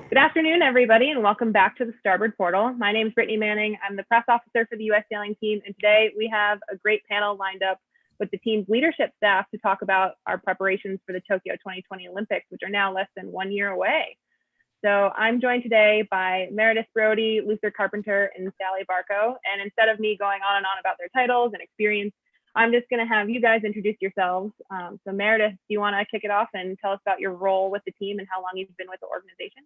Good afternoon, everybody, and welcome back to the Starboard Portal. My name is Brittany Manning. I'm the press officer for the U.S. sailing team, and today we have a great panel lined up with the team's leadership staff to talk about our preparations for the Tokyo 2020 Olympics, which are now less than 1 year away. So I'm joined today by Meredith Brody, Luther Carpenter, and Sally Barkow. And instead of me going on and on about their titles and experience, I'm just going to have you guys introduce yourselves. So Meredith, do you want to kick it off and tell us about your role with the team and how long you've been with the organization?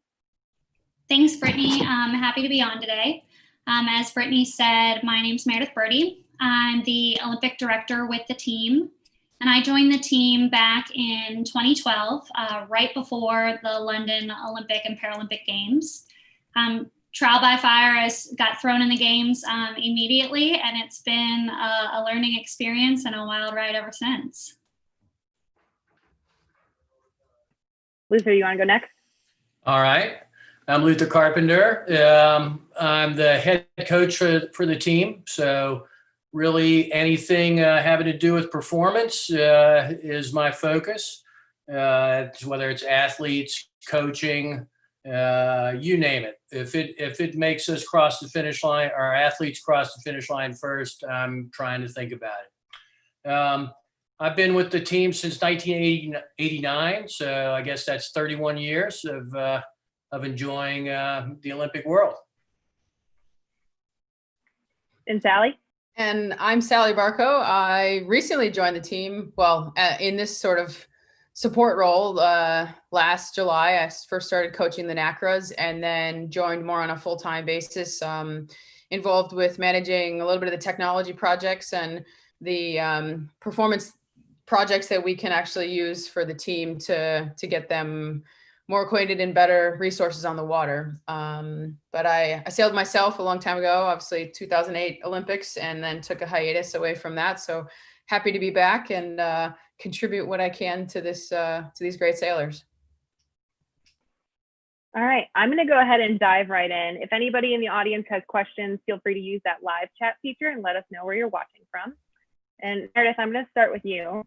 Thanks, Brittany. I'm happy to be on today. As Brittany said, my name's Meredith Brody. I'm the Olympic director with the team, and I joined the team back in 2012, right before the London Olympic and Paralympic Games. Trial by fire, I got thrown in the games immediately, and it's been a learning experience and a wild ride ever since. Luther, you want to go next? All right. I'm Luther Carpenter. I'm the head coach for the team. So really anything having to do with performance is my focus, whether it's athletes, coaching, you name it. If it makes us cross the finish line, our athletes cross the finish line first, I'm trying to think about it. I've been with the team since 1989, so I guess that's 31 years of enjoying the Olympic world. And Sally? And I'm Sally Barkow. I recently joined the team, in this sort of support role last July. I first started coaching the NACRAs and then joined more on a full-time basis, involved with managing a little bit of the technology projects and the performance projects that we can actually use for the team to get them more acquainted and better resources on the water. But I sailed myself a long time ago, obviously 2008 Olympics, and then took a hiatus away from that. So happy to be back and contribute what I can to these great sailors. All right, I'm going to go ahead and dive right in. If anybody in the audience has questions, feel free to use that live chat feature and let us know where you're watching from. And Meredith, I'm going to start with you.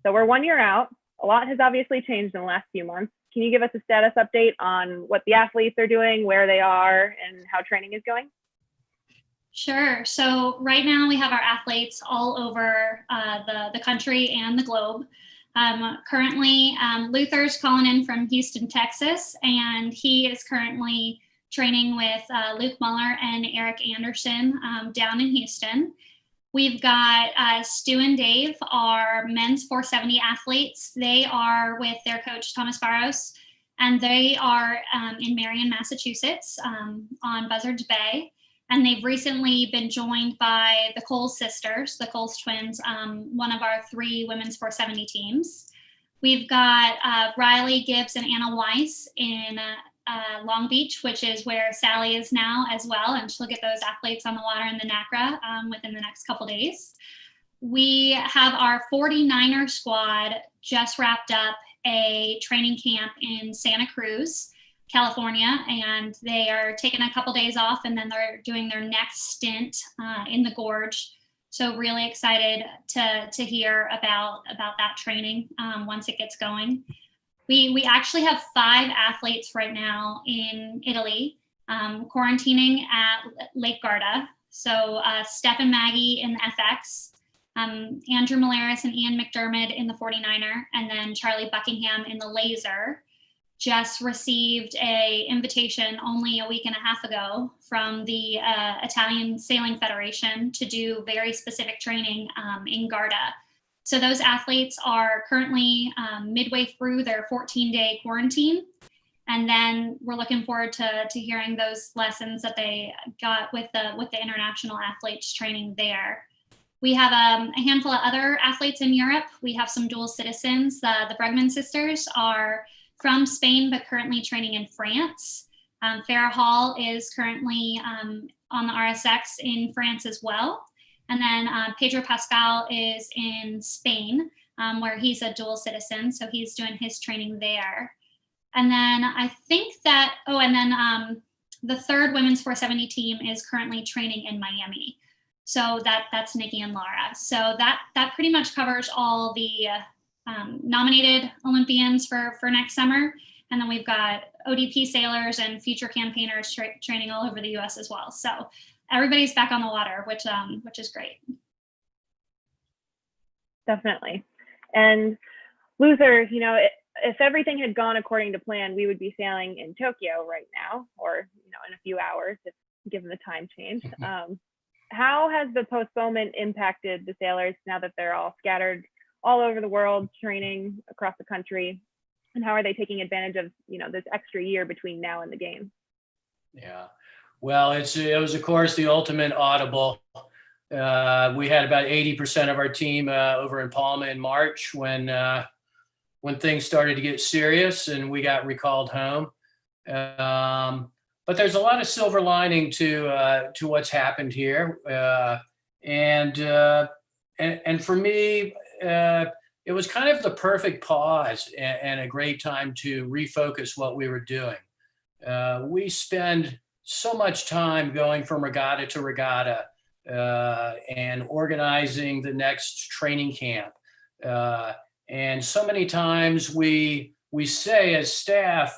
So we're 1 year out. A lot has obviously changed in the last few months. Can you give us a status update on what the athletes are doing, where they are, and how training is going? Sure. So right now we have our athletes all over the country and the globe. Currently, Luther's calling in from Houston, Texas, and he is currently training with Luke Muller and Eric Anderson down in Houston. We've got Stu and Dave, our men's 470 athletes. They are with their coach, Thomas Barros, and they are in Marion, Massachusetts on Buzzards Bay. And they've recently been joined by the Coles sisters, the Coles twins, one of our 3 women's 470 teams. We've got Riley Gibbs and Anna Weiss in Long Beach, which is where Sally is now as well, and she'll get those athletes on the water in the NACRA within the next couple days. We have our 49er squad just wrapped up a training camp in Santa Cruz, California, and they are taking a couple days off, and then they're doing their next stint in the Gorge. So really excited to hear about that training once it gets going. We actually have 5 athletes right now in Italy, quarantining at Lake Garda. So Steph and Maggie in the FX, Andrew Malaris and Ian McDermott in the 49er, and then Charlie Buckingham in the Laser. Just received a invitation only a week and a half ago from the Italian Sailing Federation to do very specific training in Garda. So those athletes are currently midway through their 14-day quarantine. And then we're looking forward to hearing those lessons that they got with the international athletes training there. We have a handful of other athletes in Europe. We have some dual citizens. The Bregman sisters are from Spain, but currently training in France. Farah Hall is currently on the RSX in France as well. And then Pedro Pascal is in Spain, where he's a dual citizen. So he's doing his training there. And then I think that, the third women's 470 team is currently training in Miami. So that's Nikki and Laura. So that pretty much covers all the nominated Olympians for next summer. And then we've got ODP sailors and future campaigners training all over the US as well. So everybody's back on the water, which is great. Definitely. And Luther, if everything had gone according to plan, we would be sailing in Tokyo right now, or in a few hours, if given the time change. How has the postponement impacted the sailors now that they're all scattered all over the world, training across the country? And how are they taking advantage of this extra year between now and the game? Yeah, well, it was of course the ultimate audible. We had about 80% of our team over in Palma in March when things started to get serious and we got recalled home. But there's a lot of silver lining to what's happened here, and for me, it was kind of the perfect pause and a great time to refocus what we were doing. We spend so much time going from regatta to regatta and organizing the next training camp. And so many times we say as staff,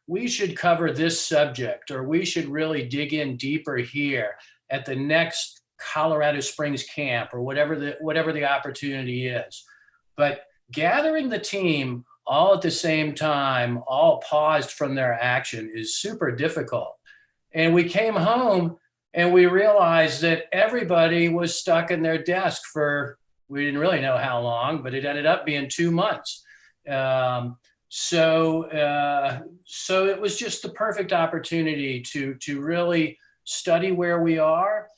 we should cover this subject, or we should really dig in deeper here at the next Colorado Springs camp, or whatever the opportunity is. But gathering the team all at the same time, all paused from their action, is super difficult. And we came home and we realized that everybody was stuck in their desk for, we didn't really know how long, but it ended up being 2 months. So it was just the perfect opportunity to really study where we are.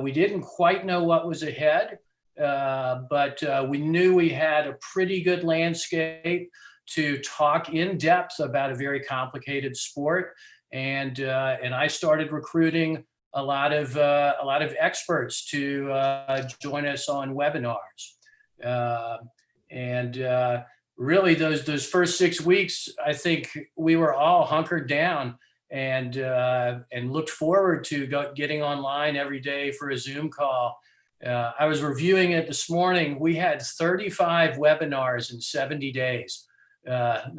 We didn't quite know what was ahead, but we knew we had a pretty good landscape to talk in depth about a very complicated sport. And I started recruiting a lot of experts to join us on webinars. Really, those first 6 weeks, I think we were all hunkered down and looked forward to getting online every day for a Zoom call. I was reviewing it this morning. We had 35 webinars in 70 days. I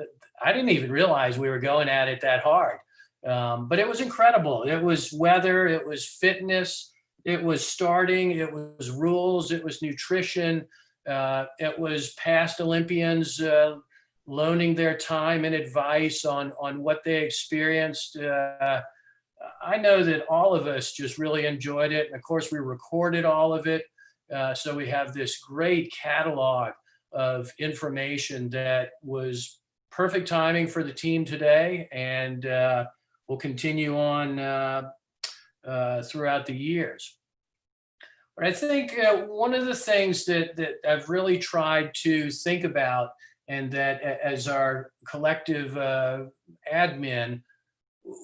didn't even realize we were going at it that hard, but it was incredible. It was weather, it was fitness, it was starting, it was rules, it was nutrition. It was past Olympians loaning their time and advice on what they experienced. I know that all of us just really enjoyed it. And of course, we recorded all of it. So we have this great catalog of information that was perfect timing for the team today, and will continue on throughout the years. But I think one of the things that I've really tried to think about, and that as our collective admin,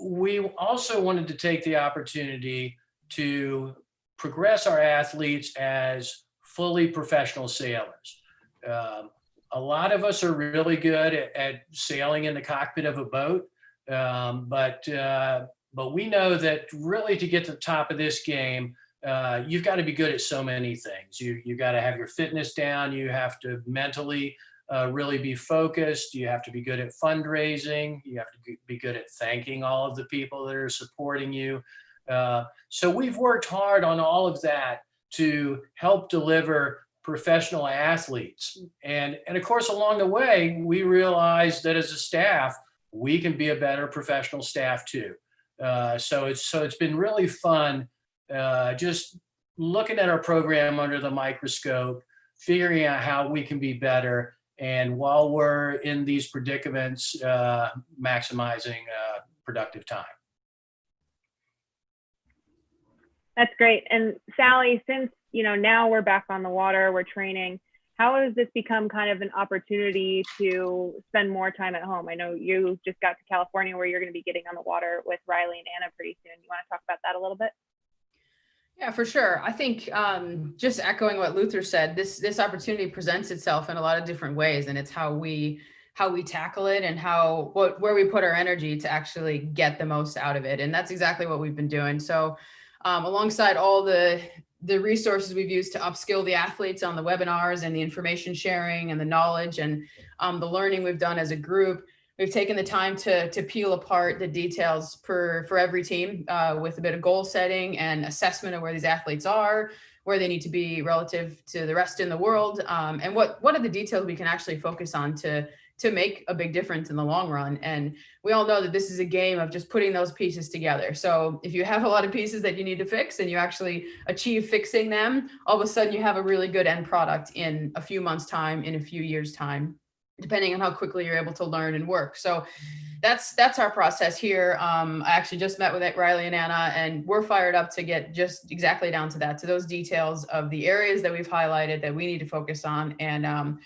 we also wanted to take the opportunity to progress our athletes as fully professional sailors. A lot of us are really good at sailing in the cockpit of a boat, but we know that really to get to the top of this game, you've got to be good at so many things. You got to have your fitness down. You have to mentally really be focused. You have to be good at fundraising. You have to be good at thanking all of the people that are supporting you. So we've worked hard on all of that to help deliver professional athletes. And of course, along the way, we realized that as a staff, we can be a better professional staff too. So it's been really fun just looking at our program under the microscope, figuring out how we can be better, and while we're in these predicaments, maximizing productive time. That's great. And Sally, since now we're back on the water, we're training, how has this become kind of an opportunity to spend more time at home? I know you just got to California, where you're going to be getting on the water with Riley and Anna pretty soon. You want to talk about that a little bit? Yeah, for sure. I think just echoing what Luther said, this opportunity presents itself in a lot of different ways, and it's how we tackle it and where we put our energy to actually get the most out of it. And that's exactly what we've been doing. So alongside all the resources we've used to upskill the athletes on the webinars and the information sharing and the knowledge and the learning we've done as a group, we've taken the time to peel apart the details for every team with a bit of goal setting and assessment of where these athletes are, where they need to be relative to the rest in the world, and what are the details we can actually focus on to make a big difference in the long run. And we all know that this is a game of just putting those pieces together. So if you have a lot of pieces that you need to fix and you actually achieve fixing them, all of a sudden you have a really good end product in a few months' time, in a few years' time, depending on how quickly you're able to learn and work. So that's our process here. I actually just met with Riley and Anna, and we're fired up to get just exactly down to that, to those details of the areas that we've highlighted that we need to focus on. And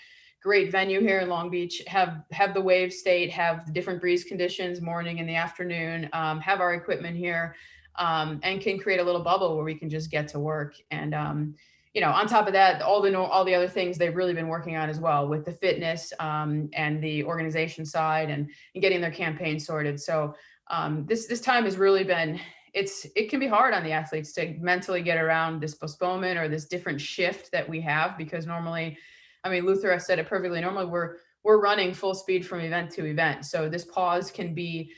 great venue here in Long Beach, have the wave state, have the different breeze conditions, morning and the afternoon, have our equipment here, and can create a little bubble where we can just get to work. And on top of that, all the other things they've really been working on as well, with the fitness and the organization side and getting their campaign sorted. So this time has really been, it can be hard on the athletes to mentally get around this postponement or this different shift that we have, because normally, I mean, Luther has said it perfectly. Normally we're running full speed from event to event. So this pause can be,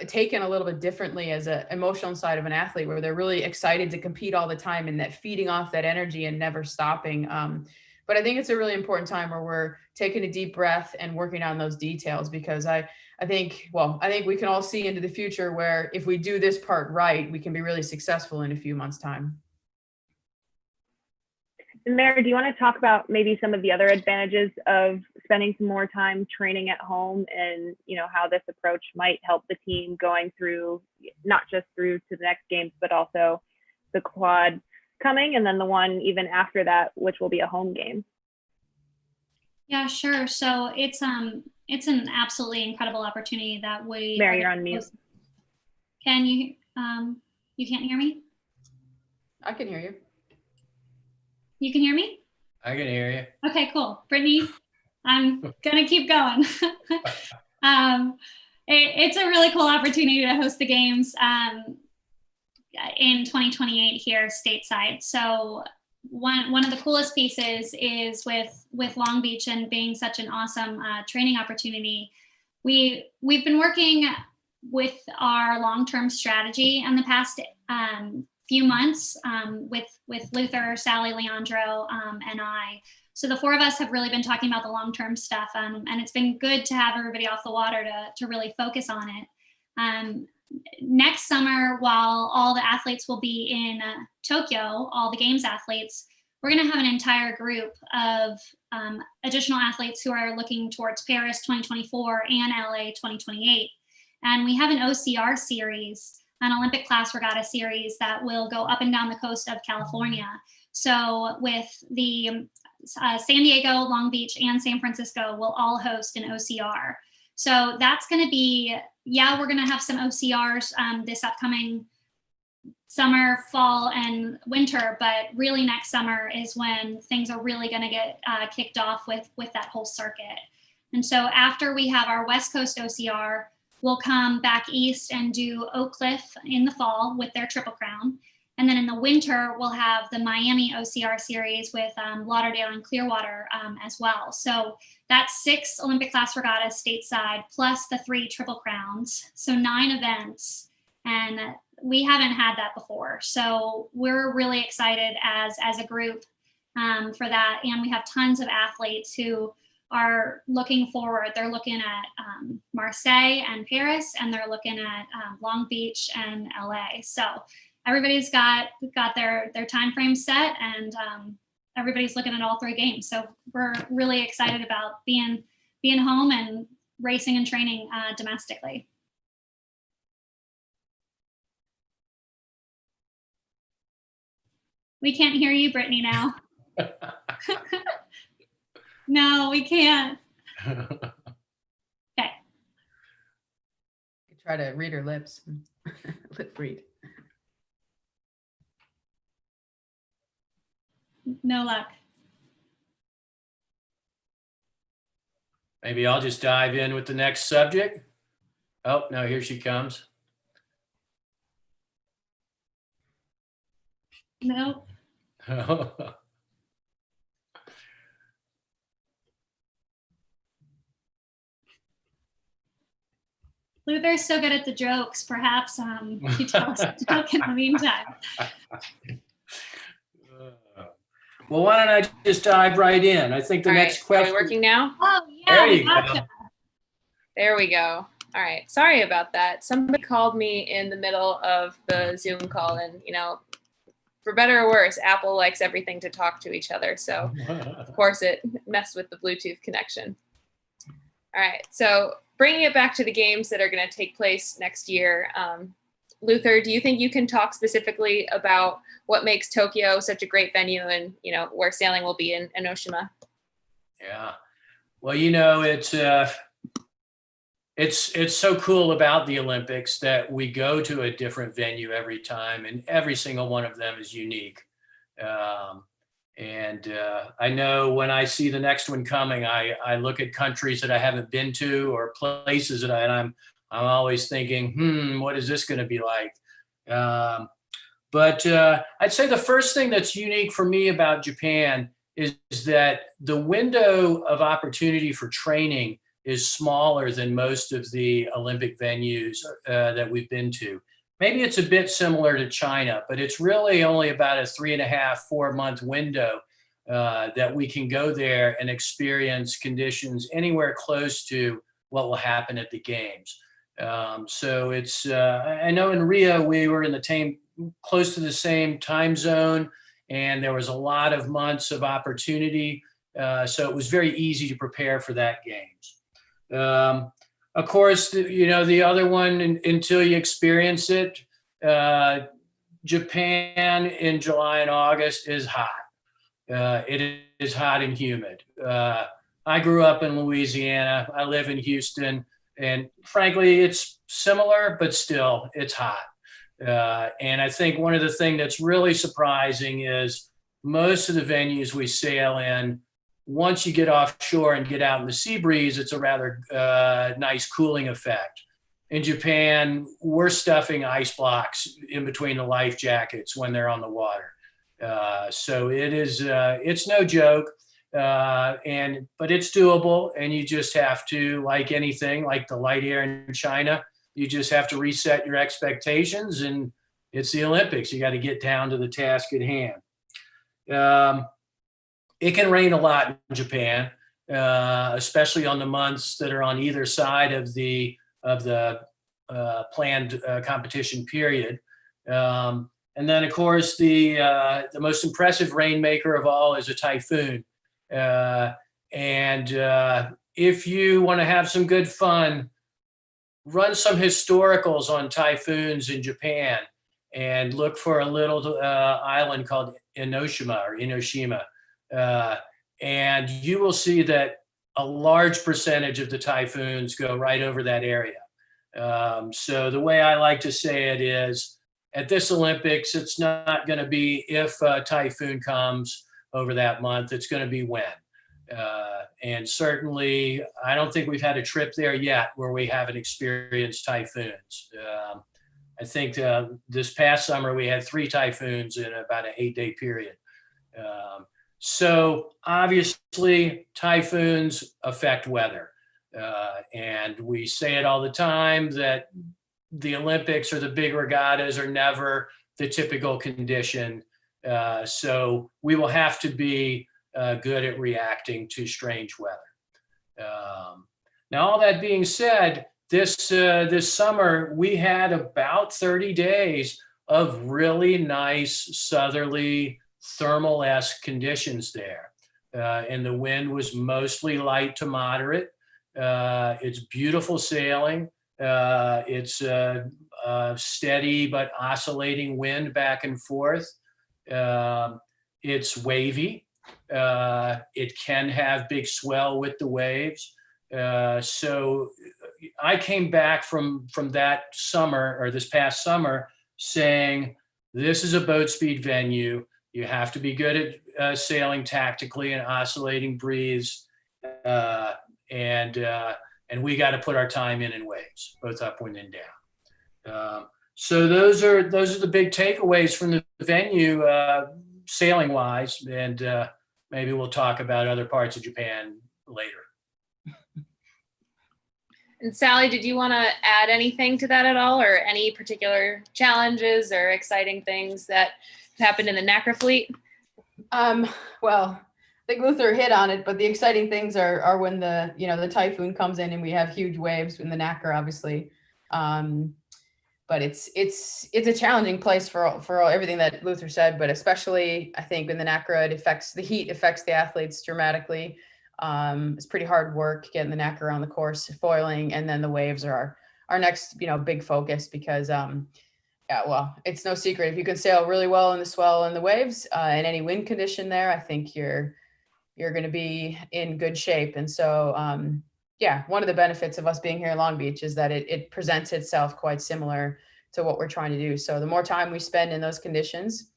taken a little bit differently as an emotional side of an athlete, where they're really excited to compete all the time and that feeding off that energy and never stopping. But I think it's a really important time where we're taking a deep breath and working on those details, because I think we can all see into the future where if we do this part right, we can be really successful in a few months' time. Mary, do you want to talk about maybe some of the other advantages of spending some more time training at home, and how this approach might help the team going through, not just through to the next games, but also the quad coming, and then the one even after that, which will be a home game? Yeah, sure. So it's an absolutely incredible opportunity that we. Mary, you're on mute. Can you you can't hear me? I can hear you. You can hear me? I can hear you. Okay, cool. Brittany, I'm gonna keep going. It's a really cool opportunity to host the games in 2028 here stateside. So one of the coolest pieces is with Long Beach and being such an awesome training opportunity. We've been working with our long-term strategy in the past few months with Luther, Sally, Leandro, and I. So the four of us have really been talking about the long-term stuff, and it's been good to have everybody off the water to really focus on it. Next summer, while all the athletes will be in Tokyo, all the games athletes, we're going to have an entire group of additional athletes who are looking towards Paris 2024 and LA 2028. And we have an OCR series, an Olympic class regatta series, that will go up and down the coast of California. So with the San Diego, Long Beach, and San Francisco will all host an OCR. So that's going to be, we're going to have some OCRs this upcoming summer, fall, and winter, but really next summer is when things are really going to get kicked off with that whole circuit. And so after we have our West Coast OCR, we'll come back east and do Oak Cliff in the fall with their Triple Crown. And then in the winter, we'll have the Miami OCR series with Lauderdale and Clearwater as well. So that's 6 Olympic class regattas stateside, plus the 3 Triple Crowns. So 9 events. And we haven't had that before. So we're really excited as a group for that. And we have tons of athletes who are looking forward. They're looking at Marseille and Paris, and they're looking at Long Beach and LA. So everybody's got their time frame set, and everybody's looking at all 3 games. So we're really excited about being home and racing and training domestically. We can't hear you, Brittany, now. No, we can't. Okay. You try to read her lips. Lip read. No luck. Maybe I'll just dive in with the next subject. Oh, no, here she comes. Nope. Luther's so good at the jokes. Perhaps he tells us a joke in the meantime. Well, why don't I just dive right in? I think the All next right. question. Are we working now? Oh, yeah. There we you gotcha. go. There we go. All right. Sorry about that. Somebody called me in the middle of the Zoom call, and for better or worse, Apple likes everything to talk to each other. So of course it messed with the Bluetooth connection. All right. So bringing it back to the games that are going to take place next year, Luther, do you think you can talk specifically about what makes Tokyo such a great venue, and where sailing will be in Enoshima? Yeah. Well, it's so cool about the Olympics that we go to a different venue every time, and every single one of them is unique. I know when I see the next one coming, I look at countries that I haven't been to, or places that I'm always thinking, what is this going to be like? But I'd say the first thing that's unique for me about Japan is that the window of opportunity for training is smaller than most of the Olympic venues that we've been to. Maybe it's a bit similar to China, but it's really only about a 3.5, 4-month window that we can go there and experience conditions anywhere close to what will happen at the games. So it's, I know in Rio, we were in the close to the same time zone, and there was a lot of months of opportunity. So it was very easy to prepare for that games. Of course, the other one, until you experience it, Japan in July and August is hot. It is hot and humid. I grew up in Louisiana. I live in Houston, and frankly, it's similar, but still, it's hot. And I think one of the things that's really surprising is most of the venues we sail in, once you get offshore and get out in the sea breeze, it's a rather nice cooling effect. In Japan, we're stuffing ice blocks in between the life jackets when they're on the water. So it's no joke, but it's doable, and you just have to, like anything, like the light air in China, you just have to reset your expectations, and it's the Olympics. You got to get down to the task at hand. It can rain a lot in Japan, especially on the months that are on either side of the planned competition period. And then, of course, the most impressive rainmaker of all is a typhoon. If you want to have some good fun, run some historicals on typhoons in Japan, and look for a little island called Enoshima. And you will see that a large percentage of the typhoons go right over that area. So the way I like to say it is, at this Olympics, it's not going to be if a typhoon comes over that month, it's going to be when. And certainly, I don't think we've had a trip there yet where we haven't experienced typhoons. I think this past summer, we had 3 typhoons in about an 8-day period. So obviously, typhoons affect weather. And we say it all the time that the Olympics or the big regattas are never the typical condition. So we will have to be good at reacting to strange weather. Now, all that being said, this summer, we had about 30 days of really nice southerly thermal-esque conditions there. And the wind was mostly light to moderate. It's beautiful sailing. It's a steady but oscillating wind back and forth. It's wavy. It can have big swell with the waves. So I came back from that summer, or this past summer, saying, this is a boat speed venue. You have to be good at sailing tactically and oscillating breeze. And we got to put our time in waves, both upwind and down. So those are the big takeaways from the venue, sailing wise, and maybe we'll talk about other parts of Japan later. And Sally, did you want to add anything to that at all, or any particular challenges or exciting things that have happened in the NACRA fleet? Well, I think Luther hit on it, but the exciting things are when the typhoon comes in and we have huge waves in the NACRA, obviously. But it's a challenging place for everything that Luther said, but especially I think in the NACRA, the heat affects the athletes dramatically. It's pretty hard work getting the NACRA on the course, foiling, and then the waves are our next big focus because yeah, well, it's no secret if you can sail really well in the swell and the waves and any wind condition there, I think you're going to be in good shape. And so yeah, one of the benefits of us being here in Long Beach is that it presents itself quite similar to what we're trying to do. So the more time we spend in those conditions,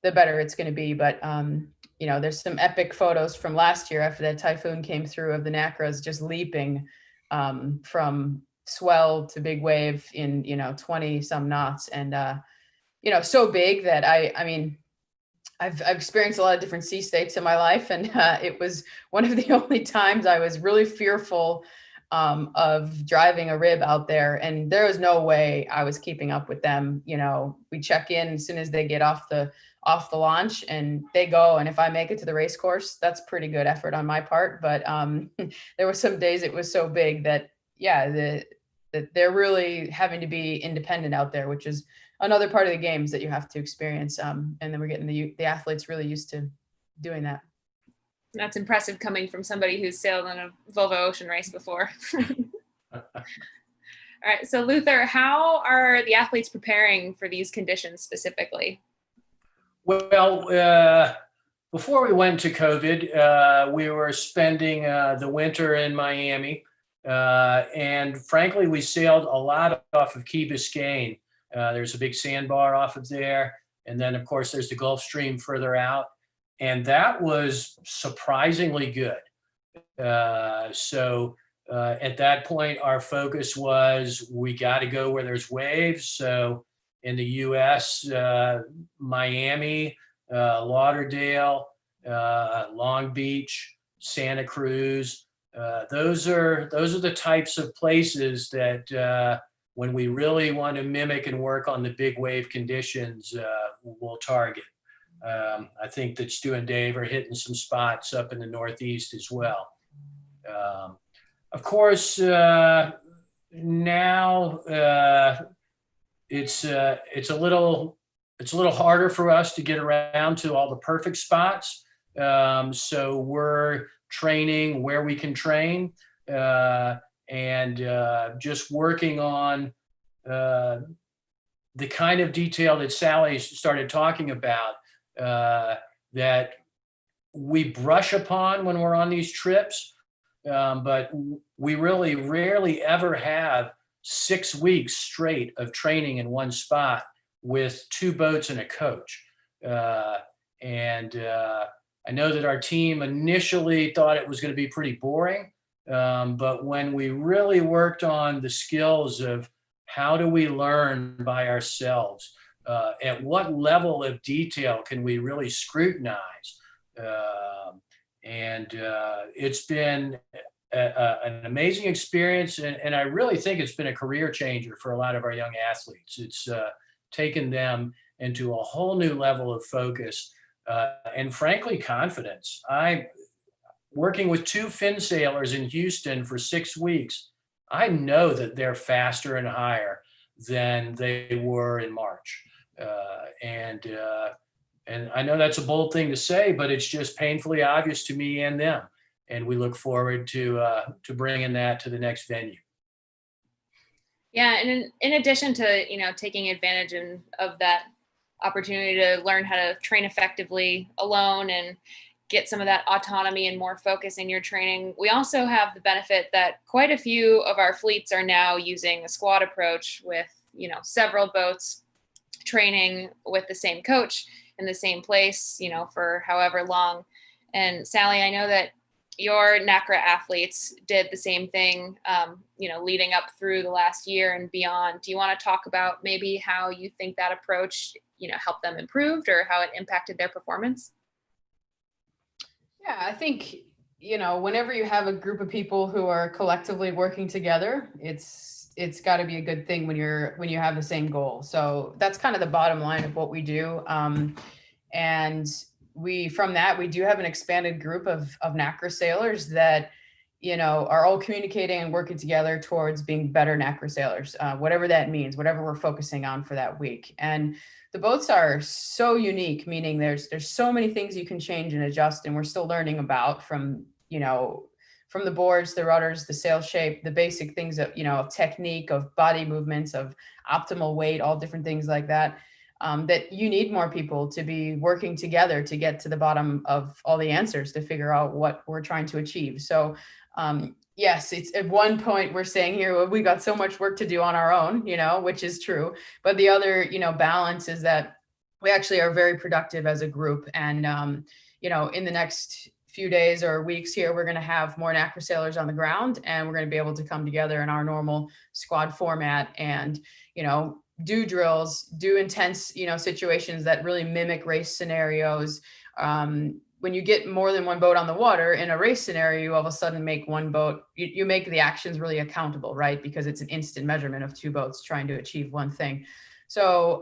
the better it's going to be. But there's some epic photos from last year after that typhoon came through of the NACRAs just leaping from swell to big wave in 20 some knots, and so big that I mean I've experienced a lot of different sea states in my life, and it was one of the only times I was really fearful of driving a rib out there, and there was no way I was keeping up with them. We check in as soon as they get off the launch, and they go, and if I make it to the race course, that's pretty good effort on my part. But there were some days it was so big that that they're really having to be independent out there, which is another part of the games that you have to experience. And then we're getting the athletes really used to doing that. That's impressive coming from somebody who's sailed on a Volvo Ocean race before. All right. So Luther, how are the athletes preparing for these conditions specifically? Well, before we went to COVID, we were spending the winter in Miami. And frankly, we sailed a lot off of Key Biscayne. There's a big sandbar off of there. And then, of course, there's the Gulf Stream further out. And that was surprisingly good. So at that point, our focus was we got to go where there's waves. So in the U.S., Miami, Lauderdale, Long Beach, Santa Cruz, those are the types of places that when we really want to mimic and work on the big wave conditions, we'll target. I think that Stu and Dave are hitting some spots up in the Northeast as well. Of course, now it's a little harder for us to get around to all the perfect spots. So we're training where we can train and just working on the kind of detail that Sally started talking about that we brush upon when we're on these trips, but we really rarely ever have 6 weeks straight of training in one spot with 2 boats and a coach. I know that our team initially thought it was going to be pretty boring, but when we really worked on the skills of how do we learn by ourselves, at what level of detail can we really scrutinize, it's been an amazing experience, and I really think it's been a career changer for a lot of our young athletes. It's taken them into a whole new level of focus. And frankly, confidence. Working with 2 fin sailers in Houston for 6 weeks, I know that they're faster and higher than they were in March. And I know that's a bold thing to say, but it's just painfully obvious to me and them. And we look forward to bringing that to the next venue. Yeah, and in addition to taking advantage of that opportunity to learn how to train effectively alone and get some of that autonomy and more focus in your training, we also have the benefit that quite a few of our fleets are now using a squad approach with several boats training with the same coach in the same place for however long. And Sally, I know that your NACRA athletes did the same thing leading up through the last year and beyond. Do you want to talk about maybe how you think that approach helped them improve or how it impacted their performance? Yeah, I think whenever you have a group of people who are collectively working together, it's got to be a good thing when you have the same goal. So that's kind of the bottom line of what we do. And from that, we do have an expanded group of NACRA sailors that, are all communicating and working together towards being better NACRA sailors, whatever that means, whatever we're focusing on for that week. And the boats are so unique, meaning there's so many things you can change and adjust, and we're still learning about from the boards, the rudders, the sail shape, the basic things of technique, of body movements, of optimal weight, all different things like that. That you need more people to be working together to get to the bottom of all the answers to figure out what we're trying to achieve. So yes, it's at one point we're saying here, well, we got so much work to do on our own, which is true. But the other, balance is that we actually are very productive as a group. And, in the next few days or weeks here, we're going to have more NACRA sailors on the ground, and we're going to be able to come together in our normal squad format and, do drills, do intense, situations that really mimic race scenarios. When you get more than one boat on the water in a race scenario, you all of a sudden make one boat, you make the actions really accountable, right? Because it's an instant measurement of two boats trying to achieve one thing. So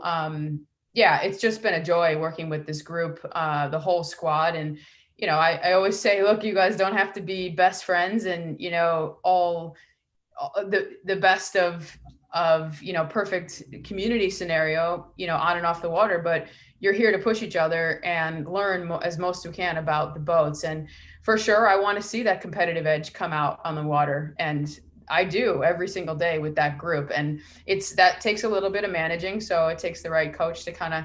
yeah, it's just been a joy working with this group, the whole squad. And, I always say, look, you guys don't have to be best friends and, all the best of perfect community scenario, on and off the water, but you're here to push each other and learn as most we can about the boats. And for sure, I want to see that competitive edge come out on the water. And I do every single day with that group. And that takes a little bit of managing. So it takes the right coach to kind of,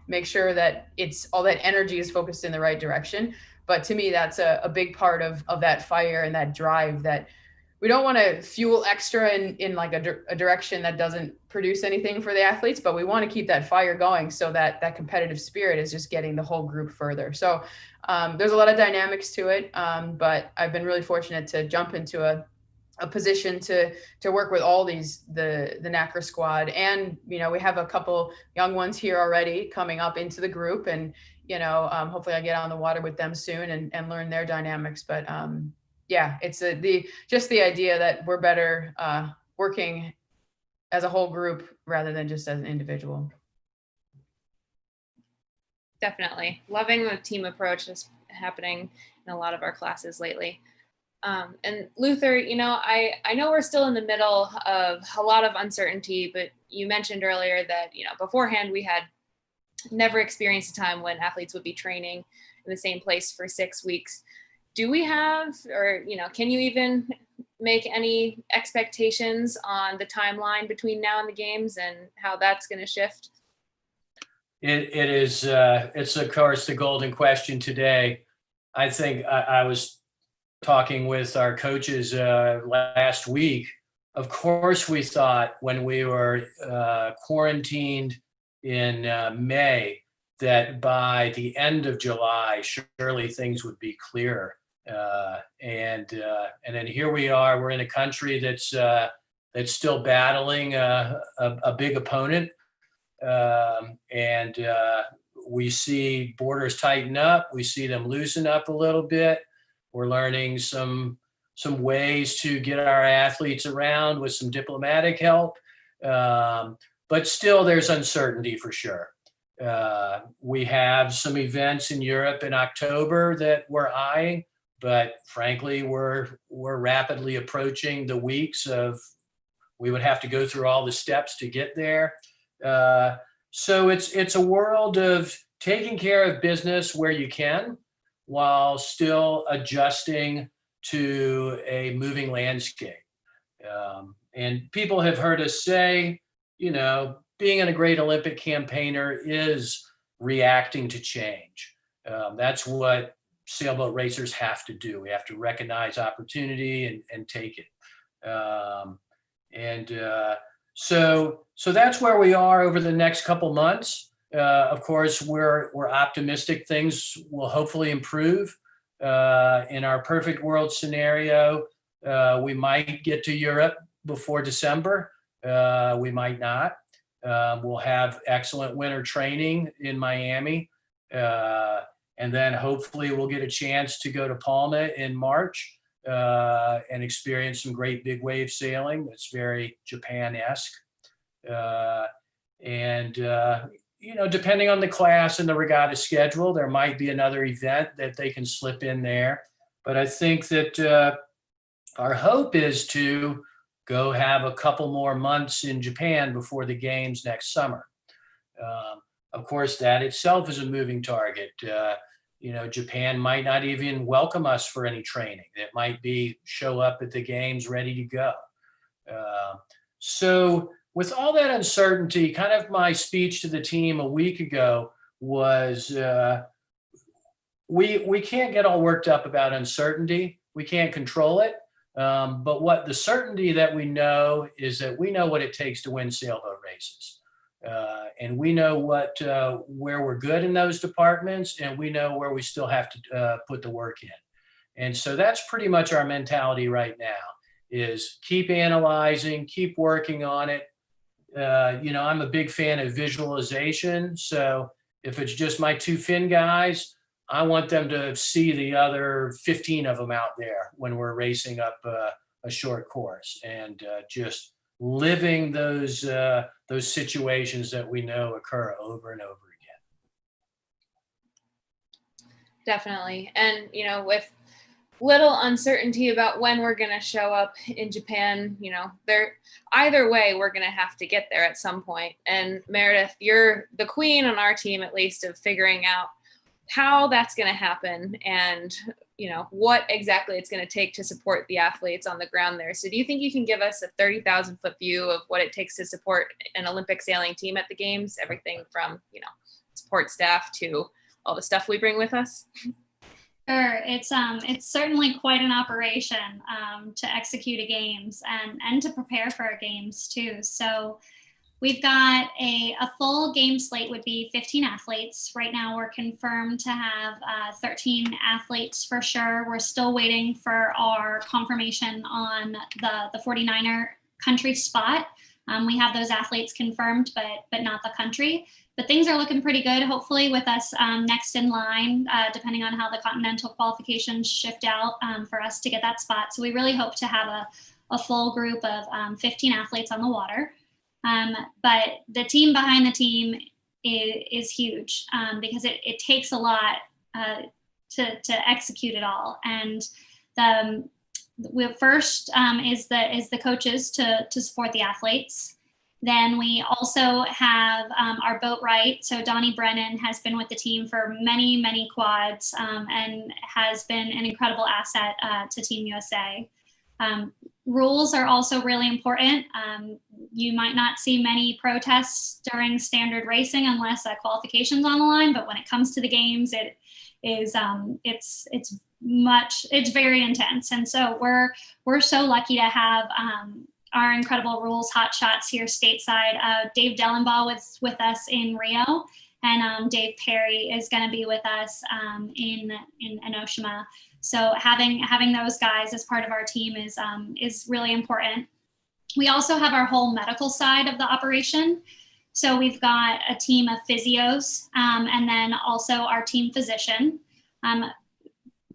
make sure that all that energy is focused in the right direction. But to me, that's a big part of that fire and that drive, that we don't want to fuel extra in like a direction that doesn't produce anything for the athletes, but we want to keep that fire going so that competitive spirit is just getting the whole group further. So there's a lot of dynamics to it, but I've been really fortunate to jump into a position to work with all the NACRA squad. And, we have a couple young ones here already coming up into the group, and, hopefully I get on the water with them soon and learn their dynamics. But yeah, it's just the idea that we're better working as a whole group rather than just as an individual. Definitely. Loving the team approach that's happening in a lot of our classes lately. And Luther, I know we're still in the middle of a lot of uncertainty, but you mentioned earlier that, beforehand we had never experienced a time when athletes would be training in the same place for 6 weeks. Do we have, or, can you even make any expectations on the timeline between now and the games and how that's going to shift? It's of course the golden question today. I think I was talking with our coaches last week. Of course, we thought when we were quarantined in May that by the end of July, surely things would be clear. And then here we are. We're in a country that's still battling a big opponent, and we see borders tighten up. We see them loosen up a little bit. We're learning some ways to get our athletes around with some diplomatic help, but still there's uncertainty for sure. We have some events in Europe in October that we're eyeing. But frankly, we're rapidly approaching the weeks of we would have to go through all the steps to get there. So it's a world of taking care of business where you can, while still adjusting to a moving landscape. And people have heard us say, being a great Olympic campaigner is reacting to change. That's what sailboat racers have to do. We have to recognize opportunity and take it. So that's where we are over the next couple months. Of course, we're optimistic things will hopefully improve. In our perfect world scenario, we might get to Europe before December. We might not. We'll have excellent winter training in Miami. And then hopefully we'll get a chance to go to Palma in March and experience some great big wave sailing. That's very Japan-esque. Depending on the class and the regatta schedule, there might be another event that they can slip in there. But I think that our hope is to go have a couple more months in Japan before the games next summer. Of course, that itself is a moving target. Japan might not even welcome us for any training. It might be show up at the games ready to go. So with all that uncertainty, kind of my speech to the team a week ago was we can't get all worked up about uncertainty. We can't control it. But what the certainty that we know is that we know what it takes to win sailboat races. And we know where we're good in those departments, and we know where we still have to put the work in. And so that's pretty much our mentality right now, is keep analyzing, keep working on it. I'm a big fan of visualization. So if it's just my two fin guys, I want them to see the other 15 of them out there when we're racing up a short course, and just living those situations that we know occur over and over again. Definitely. And, with little uncertainty about when we're going to show up in Japan, either way, we're going to have to get there at some point. And Meredith, you're the queen on our team, at least, of figuring out how that's going to happen and, what exactly it's going to take to support the athletes on the ground there. So do you think you can give us a 30,000 foot view of what it takes to support an Olympic sailing team at the games? Everything from, support staff to all the stuff we bring with us? Sure, it's certainly quite an operation to execute a games and to prepare for our games too. So we've got a full game slate would be 15 athletes. Right now we're confirmed to have 13 athletes for sure. We're still waiting for our confirmation on the 49er country spot. We have those athletes confirmed, but not the country. But things are looking pretty good, hopefully, with us next in line, depending on how the continental qualifications shift out for us to get that spot. So we really hope to have a full group of 15 athletes on the water. But the team behind the team is huge because it takes a lot to execute it all. And first is the coaches to support the athletes. Then we also have our boat right. So Donnie Brennan has been with the team for many, many quads and has been an incredible asset to Team USA. Rules are also really important. You might not see many protests during standard racing unless a qualification's on the line, but when it comes to the games, it's very intense. And so we're so lucky to have our incredible rules hot shots here stateside. Dave Dellenbaugh was with us in Rio, and Dave Perry is going to be with us in Enoshima. So having those guys as part of our team is really important. We also have our whole medical side of the operation. So we've got a team of physios and then also our team physician.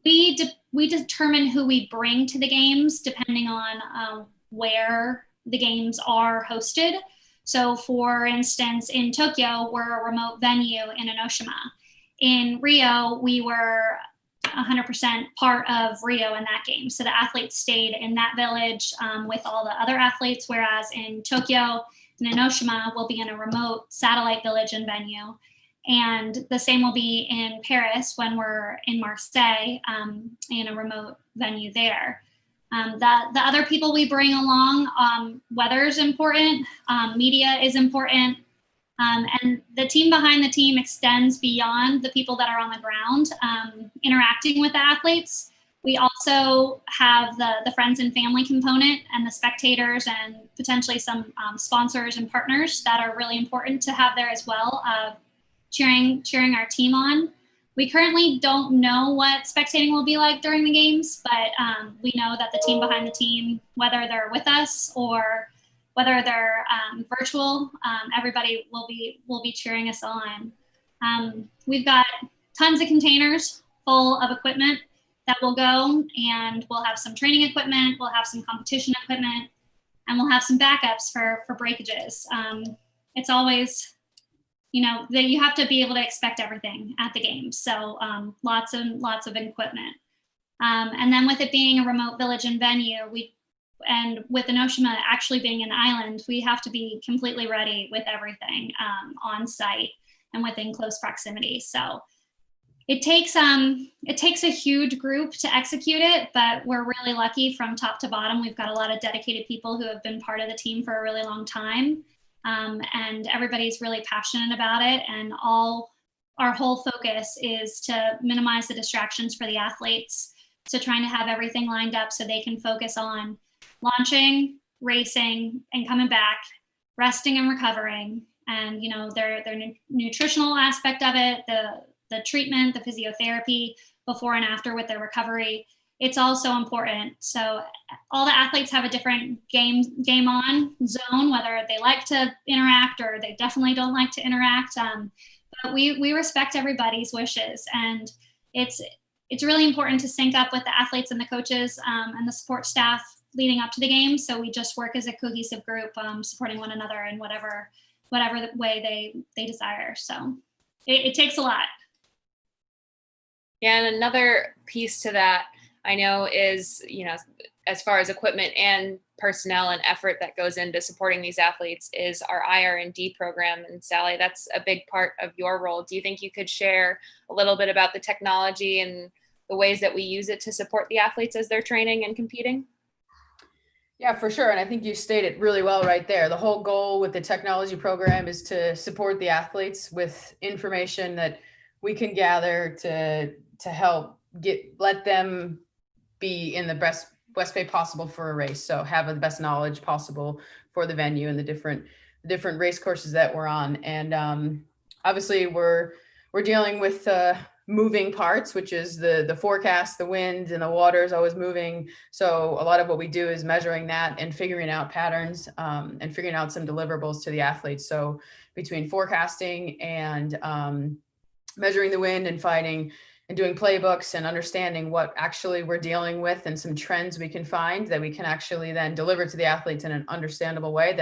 We determine who we bring to the games depending on where the games are hosted. So for instance, in Tokyo, we're a remote venue in Enoshima. In Rio, we were 100% part of Rio in that game. So the athletes stayed in that village with all the other athletes, whereas in Tokyo and Enoshima, we'll be in a remote satellite village and venue. And the same will be in Paris when we're in Marseille in a remote venue there. The other people we bring along, weather is important, media is important, and the team behind the team extends beyond the people that are on the ground interacting with the athletes. We also have the friends and family component and the spectators and potentially some sponsors and partners that are really important to have there as well, cheering our team on. We currently don't know what spectating will be like during the games, but we know that the team behind the team, whether they're with us or whether they're virtual, everybody will be cheering us on. We've got tons of containers full of equipment that will go, and we'll have some training equipment, we'll have some competition equipment, and we'll have some backups for breakages. It's always, that you have to be able to expect everything at the games. So lots of equipment. And then with it being a remote village and venue, and with Enoshima actually being an island, we have to be completely ready with everything on site and within close proximity. So it takes a huge group to execute it, but we're really lucky from top to bottom. We've got a lot of dedicated people who have been part of the team for a really long time. And everybody's really passionate about it. And our whole focus is to minimize the distractions for the athletes. So trying to have everything lined up so they can focus on launching, racing, and coming back, resting and recovering. And, their nutritional aspect of it, the treatment, the physiotherapy before and after with their recovery. It's also important. So all the athletes have a different game on zone, whether they like to interact or they definitely don't like to interact. But we respect everybody's wishes, and it's really important to sync up with the athletes and the coaches and the support staff leading up to the game. So we just work as a cohesive group, supporting one another in whatever way they desire. So it takes a lot. Yeah, and another piece to that I know is, as far as equipment and personnel and effort that goes into supporting these athletes is our IR&D program. And Sally, that's a big part of your role. Do you think you could share a little bit about the technology and the ways that we use it to support the athletes as they're training and competing? Yeah, for sure. And I think you stated really well right there. The whole goal with the technology program is to support the athletes with information that we can gather to help let them be in the best way possible for a race. So have the best knowledge possible for the venue and the different race courses that we're on. And obviously we're dealing with moving parts, which is the forecast, the wind and the water is always moving. So a lot of what we do is measuring that and figuring out patterns and figuring out some deliverables to the athletes. So between forecasting and measuring the wind and fighting and doing playbooks and understanding what actually we're dealing with and some trends we can find that we can actually then deliver to the athletes in an understandable way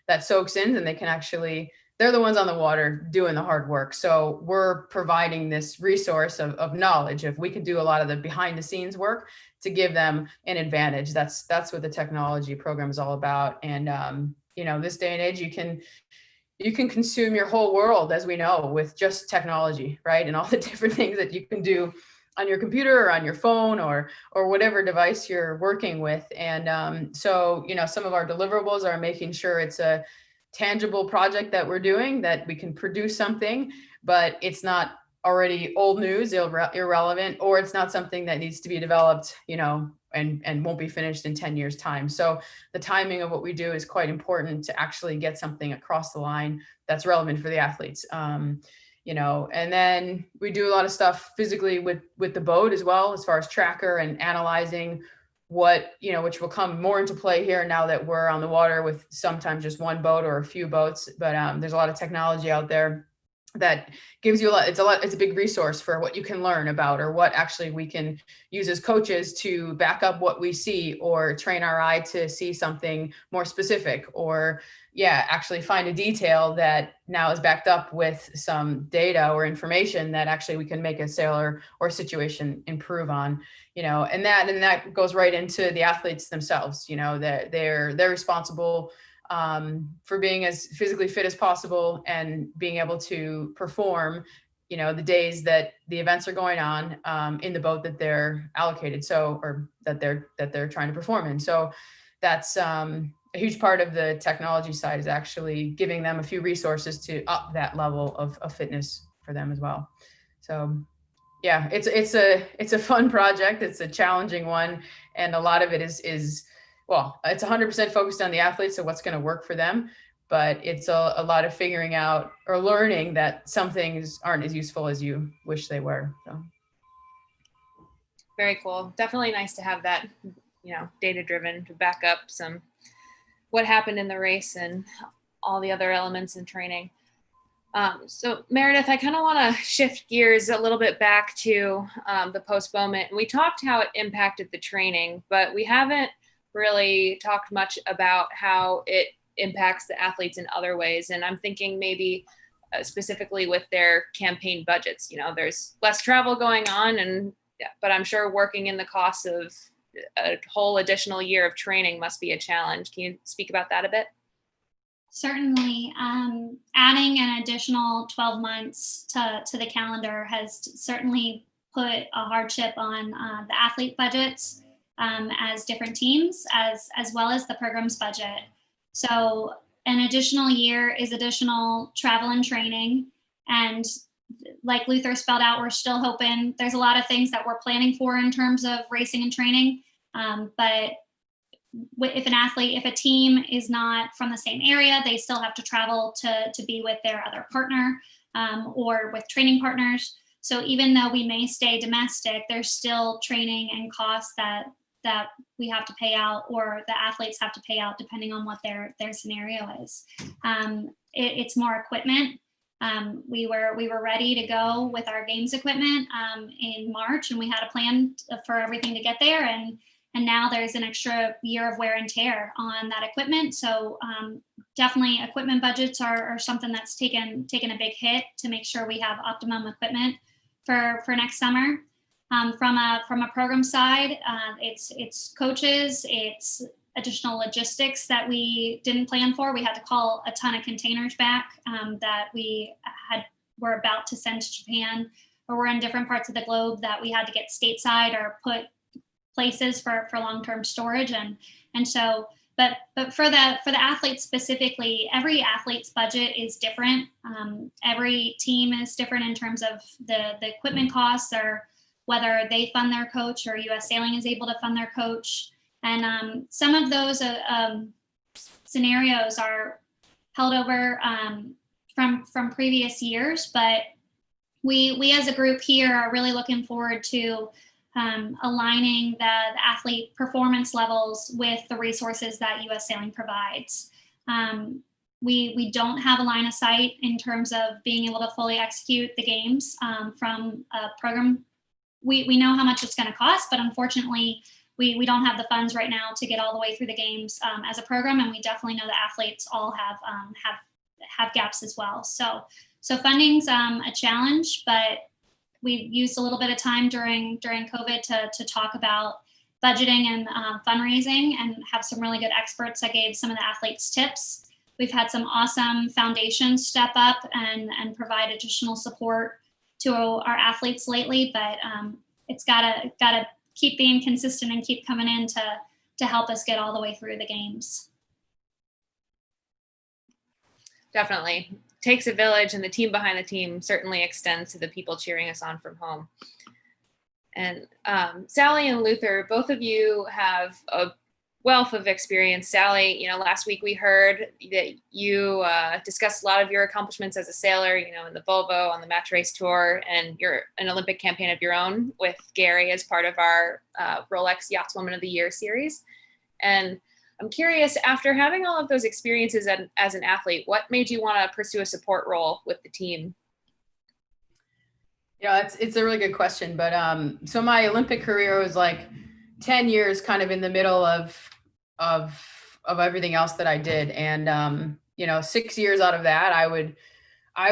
that soaks in, and they can actually, they're the ones on the water doing the hard work. So we're providing this resource of knowledge. If we can do a lot of the behind the scenes work to give them an advantage, that's what the technology program is all about. And this day and age, you can consume your whole world, as we know, with just technology, right? And all the different things that you can do on your computer or on your phone or whatever device you're working with. And so some of our deliverables are making sure it's a tangible project that we're doing, that we can produce something, but it's not already old news, irrelevant, or it's not something that needs to be developed, and won't be finished in 10 years time. So the timing of what we do is quite important to actually get something across the line that's relevant for the athletes. And then we do a lot of stuff physically with the boat as well, as far as tracker and analyzing what, which will come more into play here now that we're on the water with sometimes just one boat or a few boats. But there's a lot of technology out there that gives you a lot. It's a big resource for what you can learn about, or what actually we can use as coaches to back up what we see, or train our eye to see something more specific, or actually find a detail that now is backed up with some data or information that actually we can make a sailor or situation improve on, and that goes right into the athletes themselves. They're responsible for being as physically fit as possible and being able to perform, the days that the events are going on in the boat that they're allocated, or that they're trying to perform in. So that's a huge part of the technology side, is actually giving them a few resources to up that level of fitness for them as well. So yeah, it's a fun project. It's a challenging one, and a lot of it is it's 100% focused on the athletes, so what's going to work for them, but it's a lot of figuring out or learning that some things aren't as useful as you wish they were. So very cool. Definitely nice to have that, data driven to back up what happened in the race and all the other elements in training. So Meredith, I kind of want to shift gears a little bit back to the postponement. We talked how it impacted the training, but we haven't really talked much about how it impacts the athletes in other ways. And I'm thinking maybe specifically with their campaign budgets. You know, there's less travel going on, but I'm sure working in the cost of a whole additional year of training must be a challenge. Can you speak about that a bit? Certainly. Adding an additional 12 months to the calendar has certainly put a hardship on the athlete budgets as different teams, as well as the program's budget. So an additional year is additional travel and training. And like Luther spelled out, we're still hoping. There's a lot of things that we're planning for in terms of racing and training. But if a team is not from the same area, they still have to travel to be with their other partner or with training partners. So even though we may stay domestic, there's still training and costs that we have to pay out, or the athletes have to pay out, depending on what their scenario is. It's more equipment. We were ready to go with our games equipment in March, and we had a plan for everything to get there. And now there's an extra year of wear and tear on that equipment. So definitely equipment budgets are something that's taken a big hit to make sure we have optimum equipment for next summer. From a program side, it's coaches, it's additional logistics that we didn't plan for. We had to call a ton of containers back that were about to send to Japan, or were in different parts of the globe that we had to get stateside or put places for long-term storage. And so, but for the athletes specifically, every athlete's budget is different. Every team is different in terms of the equipment costs, or whether they fund their coach or US Sailing is able to fund their coach. And some of those scenarios are held over from previous years, but we as a group here are really looking forward to aligning the athlete performance levels with the resources that US Sailing provides. We don't have a line of sight in terms of being able to fully execute the games from a program. We know how much it's going to cost, but unfortunately, we don't have the funds right now to get all the way through the games as a program, and we definitely know the athletes all have gaps as well. So funding's a challenge, but we used a little bit of time during COVID to talk about budgeting and fundraising, and have some really good experts that gave some of the athletes tips. We've had some awesome foundations step up and provide additional support to our athletes lately, but it's gotta keep being consistent and keep coming in to help us get all the way through the games. Definitely. Takes a village, and the team behind the team certainly extends to the people cheering us on from home. And Sally and Luther, both of you have a wealth of experience. Sally, last week we heard that you discussed a lot of your accomplishments as a sailor, in the Volvo, on the match race tour, and you're an Olympic campaign of your own with Gary as part of our Rolex Yachtswoman of the Year series. And I'm curious, after having all of those experiences as an athlete, what made you want to pursue a support role with the team? It's a really good question. But so my Olympic career was like 10 years kind of in the middle of everything else that I did. And 6 years out of that, I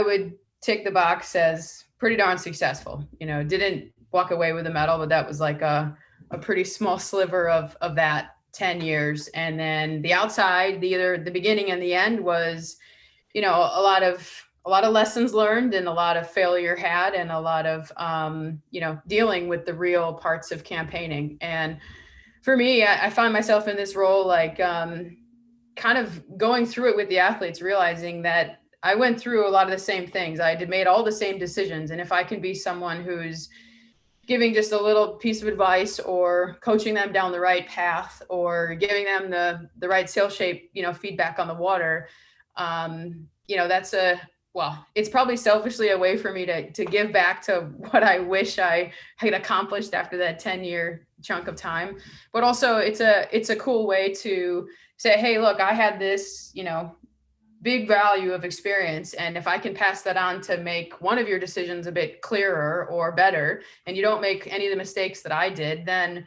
would tick the box as pretty darn successful. Didn't walk away with a medal, but that was like a pretty small sliver of that 10 years. And then the outside, the beginning and the end was, a lot of lessons learned, and a lot of failure had, and a lot of, dealing with the real parts of campaigning. And for me, I find myself in this role, like kind of going through it with the athletes, realizing that I went through a lot of the same things. I made all the same decisions. And if I can be someone who's giving just a little piece of advice, or coaching them down the right path, or giving them the right sail shape, feedback on the water, it's probably selfishly a way for me to give back to what I wish I had accomplished after that 10-year chunk of time. But also it's a cool way to say, hey, look, I had this, big value of experience. And if I can pass that on to make one of your decisions a bit clearer or better, and you don't make any of the mistakes that I did, then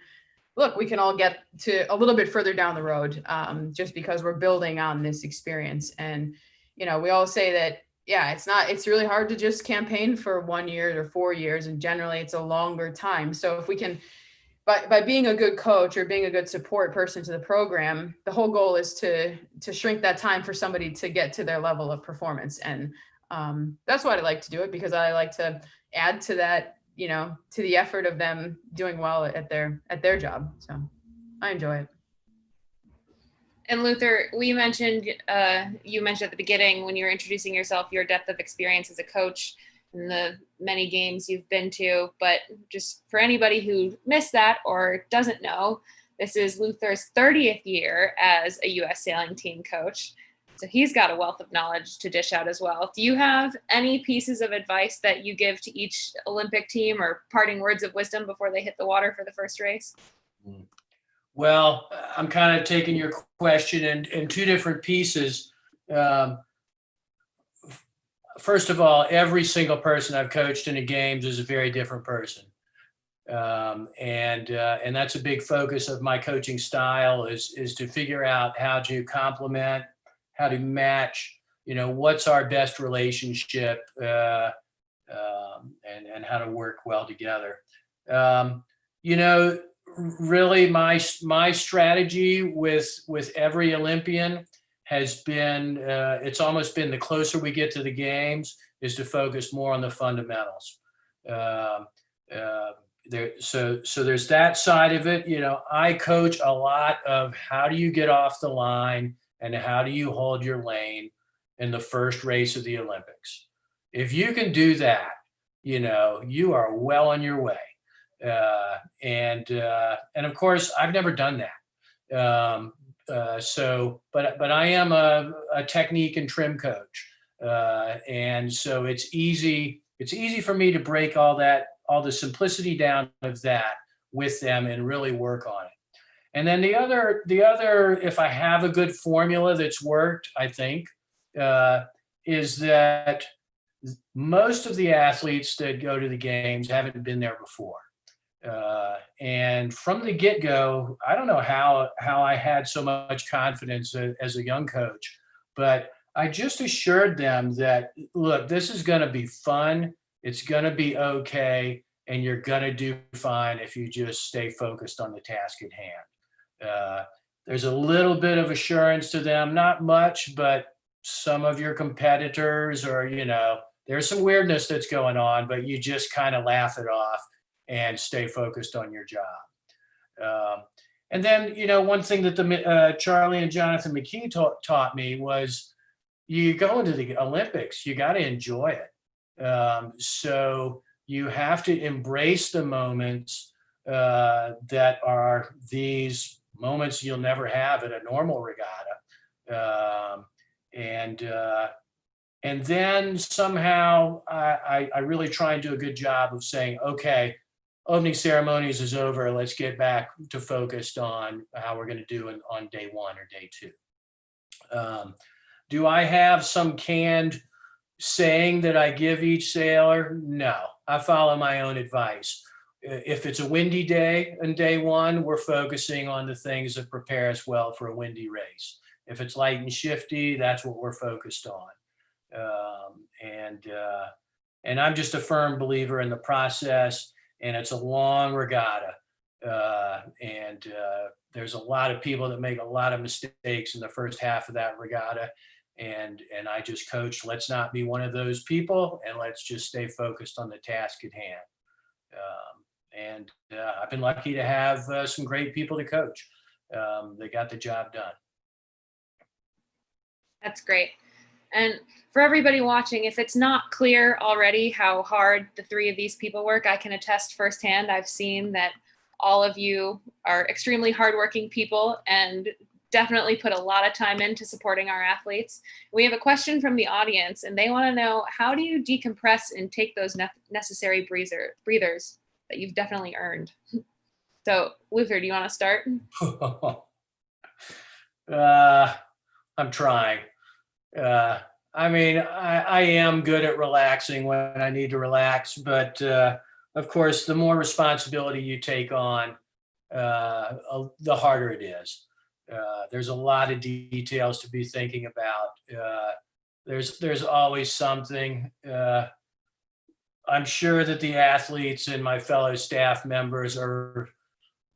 look, we can all get to a little bit further down the road, just because we're building on this experience. And, you know, we all say that, yeah, it's really hard to just campaign for 1 year or 4 years. And generally it's a longer time. So if we can, by being a good coach or being a good support person to the program, the whole goal is to shrink that time for somebody to get to their level of performance. And that's why I like to do it, because I like to add to that, you know, to the effort of them doing well at their job. So I enjoy it. And Luther, you mentioned at the beginning when you were introducing yourself, your depth of experience as a coach and the many games you've been to. But just for anybody who missed that or doesn't know, this is Luther's 30th year as a U.S. sailing team coach. So he's got a wealth of knowledge to dish out as well. Do you have any pieces of advice that you give to each Olympic team or parting words of wisdom before they hit the water for the first race? Well, I'm kind of taking your question in two different pieces. First of all, every single person I've coached in the games is a very different person. And that's a big focus of my coaching style is to figure out how to complement, how to match, you know, what's our best relationship, and how to work well together. You know, really my strategy with every Olympian has been, it's almost been the closer we get to the games is to focus more on the fundamentals. So there's that side of it. You know, I coach a lot of how do you get off the line and how do you hold your lane in the first race of the Olympics. If you can do that, you know, you are well on your way. And of course, I've never done that. But I am a technique and trim coach. And so it's easy for me to break all the simplicity down of that with them and really work on it. And then the other, if I have a good formula that's worked, I think, is that most of the athletes that go to the games haven't been there before. And from the get-go, I don't know how I had so much confidence as a young coach, but I just assured them that, look, this is going to be fun. It's going to be okay. And you're going to do fine if you just stay focused on the task at hand. There's a little bit of assurance to them, not much, but some of your competitors or, you know, there's some weirdness that's going on, but you just kind of laugh it off and stay focused on your job. And then, you know, one thing that Charlie and Jonathan McKee taught me was you go into the Olympics, you got to enjoy it. So you have to embrace the moments that are these moments you'll never have at a normal regatta. And then somehow I really try and do a good job of saying, okay, opening ceremonies is over. Let's get back to focused on how we're going to do on day one or day two. Do I have some canned saying that I give each sailor? No, I follow my own advice. If it's a windy day on day one, we're focusing on the things that prepare us well for a windy race. If it's light and shifty, that's what we're focused on. And I'm just a firm believer in the process, and it's a long regatta. There's a lot of people that make a lot of mistakes in the first half of that regatta. And I just coach, let's not be one of those people, and let's just stay focused on the task at hand. I've been lucky to have some great people to coach. They got the job done. That's great. And for everybody watching, if it's not clear already how hard the three of these people work, I can attest firsthand. I've seen that all of you are extremely hardworking people and definitely put a lot of time into supporting our athletes. We have a question from the audience, and they want to know, how do you decompress and take those necessary breathers that you've definitely earned? So, Luther, do you want to start? I'm trying. I mean, I am good at relaxing when I need to relax, but of course, the more responsibility you take on, the harder it is. There's a lot of details to be thinking about. There's always something. I'm sure that the athletes and my fellow staff members are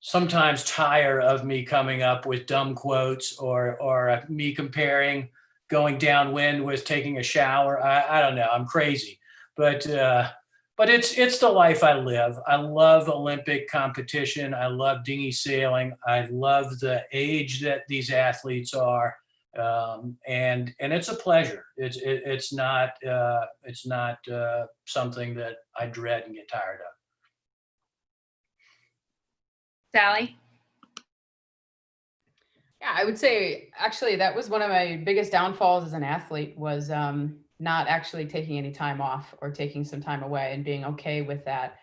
sometimes tired of me coming up with dumb quotes or me comparing going downwind with taking a shower. I don't know. I'm crazy, but it's the life I live. I love Olympic competition. I love dinghy sailing. I love the age that these athletes are, and it's a pleasure. It's not something that I dread and get tired of. Sally? Yeah, I would say actually that was one of my biggest downfalls as an athlete was not actually taking any time off or taking some time away and being okay with that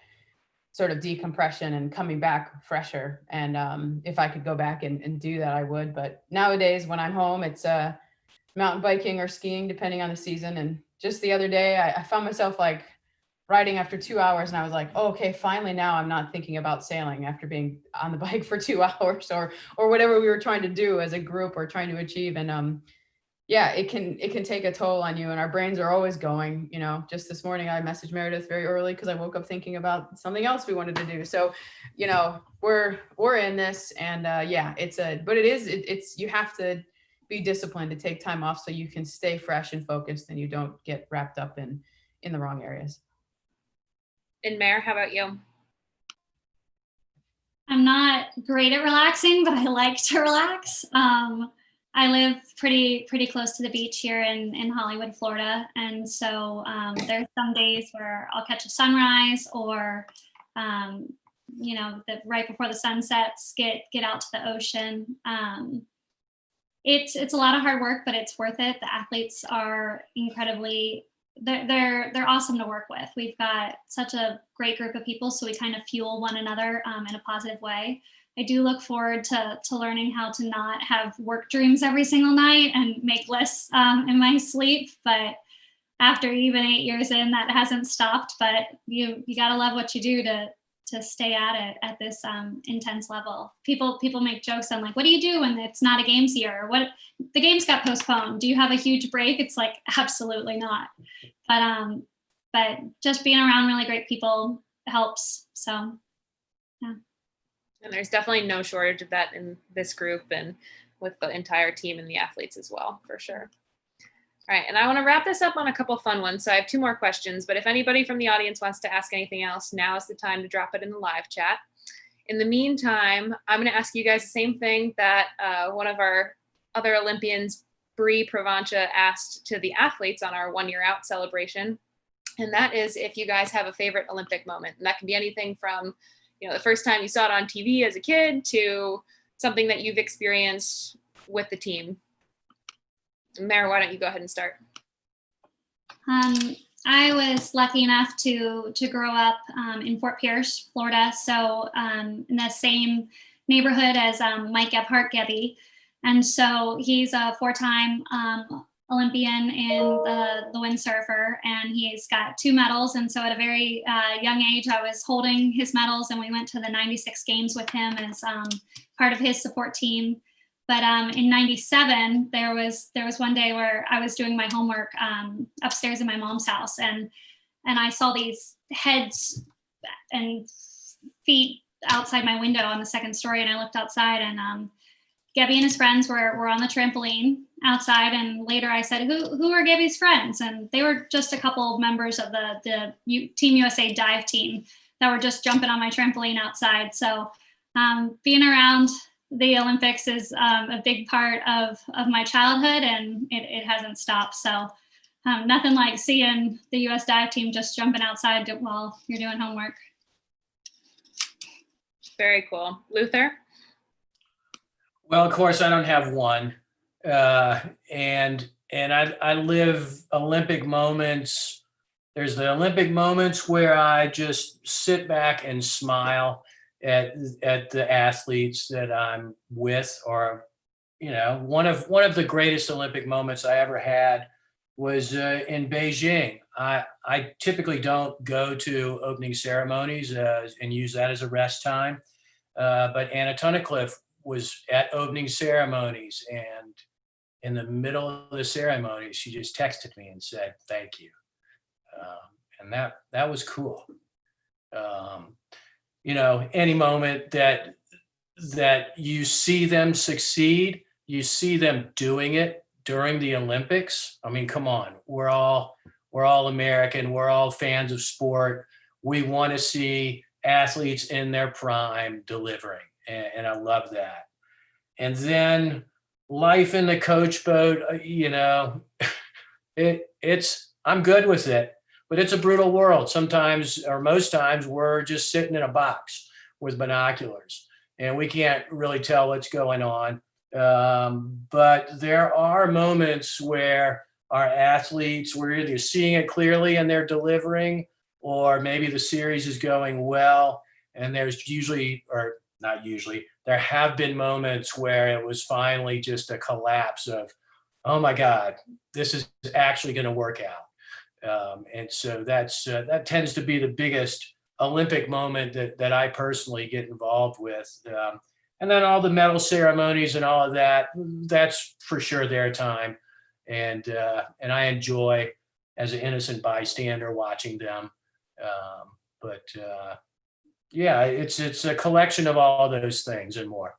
sort of decompression and coming back fresher. And if I could go back and do that, I would. But nowadays when I'm home, it's mountain biking or skiing, depending on the season. And just the other day, I found myself like riding after 2 hours and I was like, oh, okay, finally now I'm not thinking about sailing after being on the bike for 2 hours or whatever we were trying to do as a group or trying to achieve. And yeah, it can take a toll on you, and our brains are always going. Just this morning I messaged Meredith very early because I woke up thinking about something else we wanted to do. So we're in this, and yeah, it's you have to be disciplined to take time off so you can stay fresh and focused and you don't get wrapped up in the wrong areas. And Mare, how about you? I'm not great at relaxing, but I like to relax. I live pretty close to the beach here in Hollywood, Florida. And so there's some days where I'll catch a sunrise or, right before the sun sets, get out to the ocean. It's a lot of hard work, but it's worth it. The athletes are incredibly they're awesome to work with. We've got such a great group of people, so we kind of fuel one another in a positive way. I do look forward to learning how to not have work dreams every single night and make lists in my sleep. But after even 8 years in, that hasn't stopped. But you gotta love what you do to stay at it at this intense level. People make jokes on like, what do you do when it's not a games year? What the games got postponed? Do you have a huge break? It's like, absolutely not. But just being around really great people helps. So, yeah. And there's definitely no shortage of that in this group and with the entire team and the athletes as well, for sure. All right, and I want to wrap this up on a couple fun ones. So I have 2 more questions, but if anybody from the audience wants to ask anything else, now is the time to drop it in the live chat. In the meantime, I'm going to ask you guys the same thing that one of our other Olympians, Bree Provancha, asked to the athletes on our 1 year out celebration. And that is if you guys have a favorite Olympic moment. And that can be anything from, the first time you saw it on TV as a kid to something that you've experienced with the team. Mare, why don't you go ahead and start? I was lucky enough to grow up in Fort Pierce, Florida, so in the same neighborhood as Mike Gebhardt-Gebby. And so he's a 4-time Olympian in the windsurfer, and he's got 2 medals. And so at a very young age, I was holding his medals, and we went to the 96 games with him as part of his support team. But in 97, there was one day where I was doing my homework upstairs in my mom's house, and I saw these heads and feet outside my window on the 2nd story, and I looked outside, and Gebby and his friends were on the trampoline outside. And later I said, who are Gebby's friends? And they were just a couple of members of the Team USA dive team that were just jumping on my trampoline outside. So being around the Olympics is a big part of my childhood, and it hasn't stopped. So nothing like seeing the US dive team just jumping outside while you're doing homework. Very cool. Luther? Well, of course, I don't have one. And I live Olympic moments. There's the Olympic moments where I just sit back and smile at the athletes that I'm with or one of the greatest Olympic moments I ever had was in Beijing. I typically don't go to opening ceremonies and use that as a rest time. But Anna Tunnicliffe was at opening ceremonies, and in the middle of the ceremony, she just texted me and said, "Thank you." And that was cool. Any moment that you see them succeed, you see them doing it during the Olympics. I mean, come on, we're all American. We're all fans of sport. We want to see athletes in their prime delivering, and I love that. And then life in the coach boat, I'm good with it, but it's a brutal world. Sometimes, or most times, we're just sitting in a box with binoculars, and we can't really tell what's going on. But there are moments where our athletes, we're either seeing it clearly and they're delivering, or maybe the series is going well. And there's usually, or not usually, there have been moments where it was finally just a collapse of, oh my God, this is actually going to work out. And so that tends to be the biggest Olympic moment that I personally get involved with. And then all the medal ceremonies and all of that, that's for sure their time. And I enjoy, as an innocent bystander, watching them. Yeah, it's a collection of all those things and more.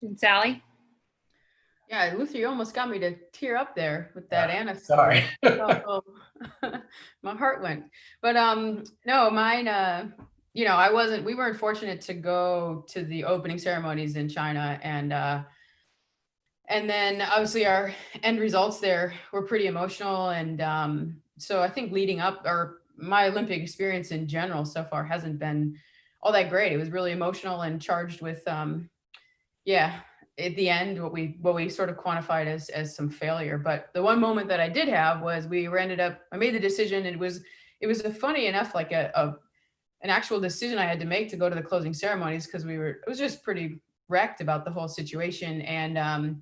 And Sally? Yeah, Luther, you almost got me to tear up there with that Anna Sorry. story. My heart went. But no, mine, we weren't fortunate to go to the opening ceremonies in China, and then obviously our end results there were pretty emotional. And so I think leading up, or my Olympic experience in general so far hasn't been all that great. It was really emotional and charged with, at the end, what we sort of quantified as some failure. But the one moment that I did have was I made the decision. It was a funny enough, like an actual decision I had to make to go to the closing ceremonies, because it was just pretty wrecked about the whole situation. And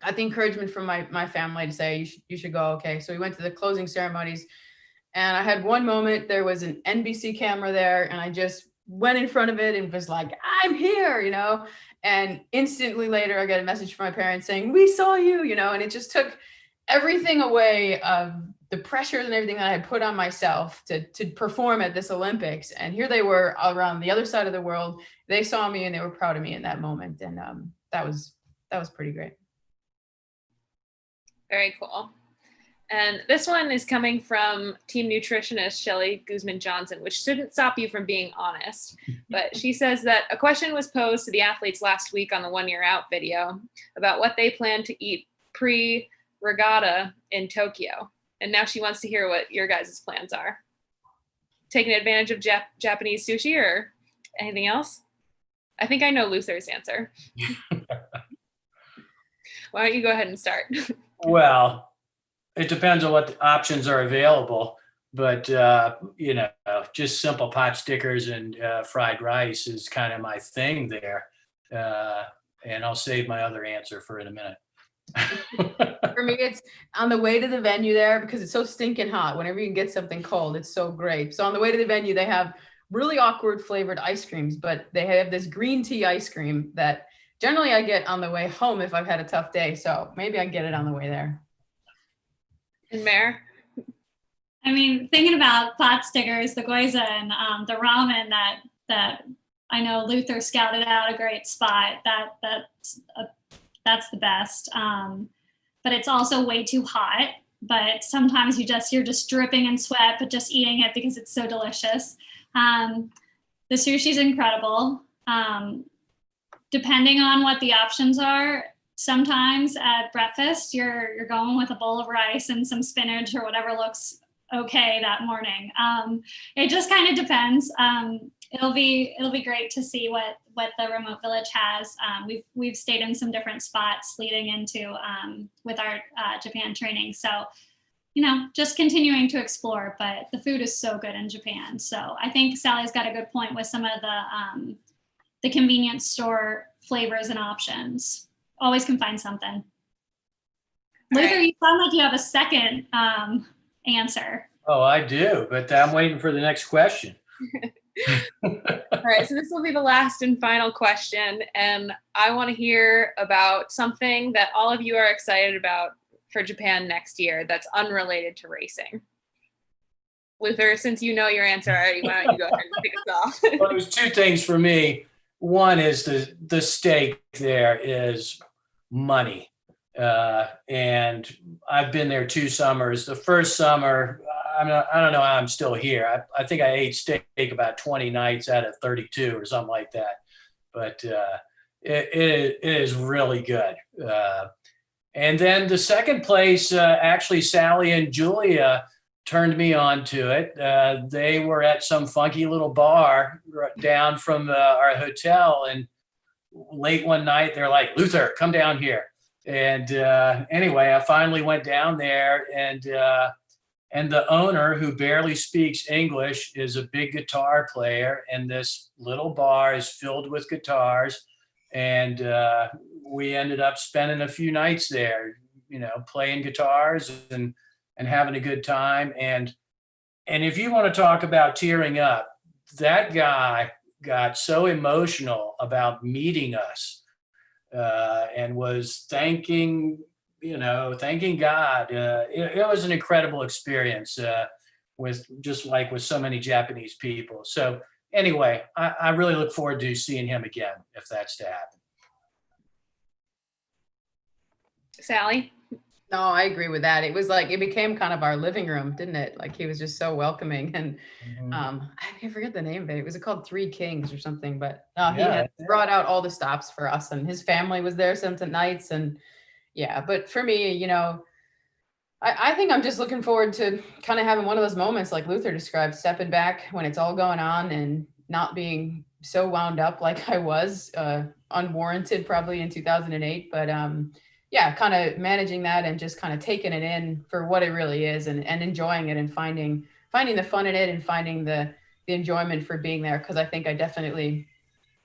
got the encouragement from my family to say, you should go. Okay. So we went to the closing ceremonies, and I had one moment, there was an NBC camera there, and I just went in front of it and was like, I'm here, and instantly later I got a message from my parents saying, we saw you, and it just took everything away of the pressures and everything that I had put on myself to perform at this Olympics. And here they were around the other side of the world. They saw me and they were proud of me in that moment. And that was pretty great. Very cool. And this one is coming from team nutritionist Shelly Guzman-Johnson, which shouldn't stop you from being honest. But she says that a question was posed to the athletes last week on the 1 Year Out video about what they plan to eat pre-regatta in Tokyo. And now she wants to hear what your guys' plans are. Taking advantage of Japanese sushi or anything else? I think I know Luther's answer. Why don't you go ahead and start? Well, it depends on what the options are available, but just simple pot stickers and fried rice is kind of my thing there. And I'll save my other answer for in a minute. For me, it's on the way to the venue there, because it's so stinking hot. Whenever you can get something cold, it's so great. So on the way to the venue, they have really awkward flavored ice creams, but they have this green tea ice cream that generally I get on the way home if I've had a tough day. So maybe I get it on the way there. And Mare? I mean, thinking about pot stickers, the gyoza, and the ramen that I know Luther scouted out a great spot. That's the best. But it's also way too hot. But sometimes you're just dripping in sweat, but just eating it because it's so delicious. The sushi's incredible. Depending on what the options are, sometimes at breakfast you're going with a bowl of rice and some spinach or whatever looks okay that morning. It just kind of depends. It'll be great to see what the remote village has. We've stayed in some different spots leading into with our Japan training. So, just continuing to explore, but the food is so good in Japan. So I think Sally's got a good point with some of the convenience store flavors and options. Always can find something. All Luther, right. you sound like you have a second answer. Oh, I do, but I'm waiting for the next question. All right, so this will be the last and final question, and I want to hear about something that all of you are excited about for Japan next year that's unrelated to racing. Luther, since you know your answer already, why don't you go ahead and kick us off? Well, there's two things for me. One is the stake there is money. And I've been there 2 summers. The first summer, I don't know how I'm still here. I think I ate steak about 20 nights out of 32 or something like that. But it is really good. And then the second place, actually, Sally and Julia turned me on to it. They were at some funky little bar down from our hotel, and late one night, they're like, Luther, come down here. And anyway, I finally went down there, and the owner, who barely speaks English, is a big guitar player, and this little bar is filled with guitars. And we ended up spending a few nights there, playing guitars and having a good time. And if you want to talk about tearing up, that guy got so emotional about meeting us and was thanking God. It was an incredible experience with so many Japanese people. So anyway, I really look forward to seeing him again, if that's to happen. Sally? No, I agree with that. It was like, it became kind of our living room, didn't it? Like, he was just so welcoming. And I forget the name of it. Was it called Three Kings or something? But he had brought out all the stops for us, and his family was there some nights. And yeah, but for me, I think I'm just looking forward to kind of having one of those moments like Luther described, stepping back when it's all going on and not being so wound up like I was, unwarranted probably in 2008. But yeah, kind of managing that and just kind of taking it in for what it really is, and enjoying it, and finding the fun in it, and finding the enjoyment for being there. Because I think I definitely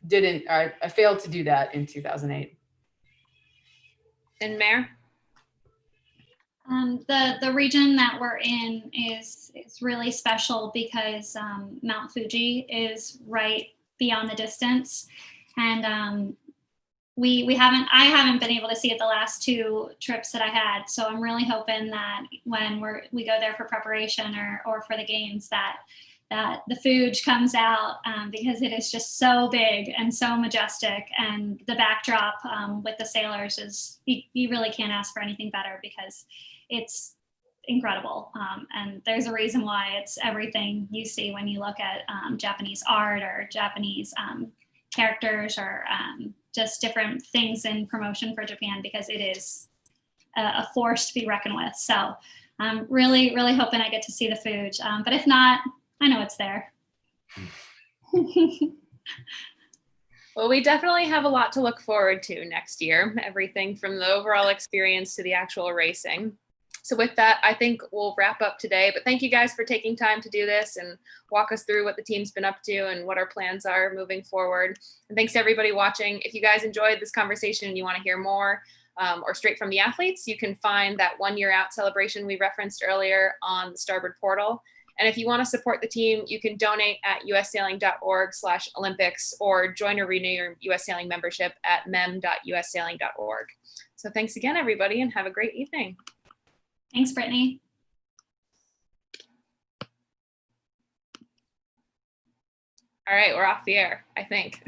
didn't, or I failed to do that in 2008. And Mare? The region that we're in is really special because Mount Fuji is right beyond the distance, and I haven't been able to see it the last 2 trips that I had. So I'm really hoping that when we go there for preparation or for the games, that the Fuji comes out, because it is just so big and so majestic, and the backdrop with the sailors is, you really can't ask for anything better, because it's incredible. And there's a reason why it's everything you see when you look at Japanese art or Japanese characters, or just different things in promotion for Japan, because it is a force to be reckoned with. So I'm really, really hoping I get to see the Fuji. But if not, I know it's there. Well, we definitely have a lot to look forward to next year, everything from the overall experience to the actual racing. So with that, I think we'll wrap up today. But thank you guys for taking time to do this and walk us through what the team's been up to and what our plans are moving forward. And thanks to everybody watching. If you guys enjoyed this conversation and you want to hear more, or straight from the athletes, you can find that 1 year out celebration we referenced earlier on the Starboard portal. And if you want to support the team, you can donate at ussailing.org/Olympics, or join or renew your US Sailing membership at mem.ussailing.org. So thanks again, everybody, and have a great evening. Thanks, Brittany. All right, we're off the air, I think.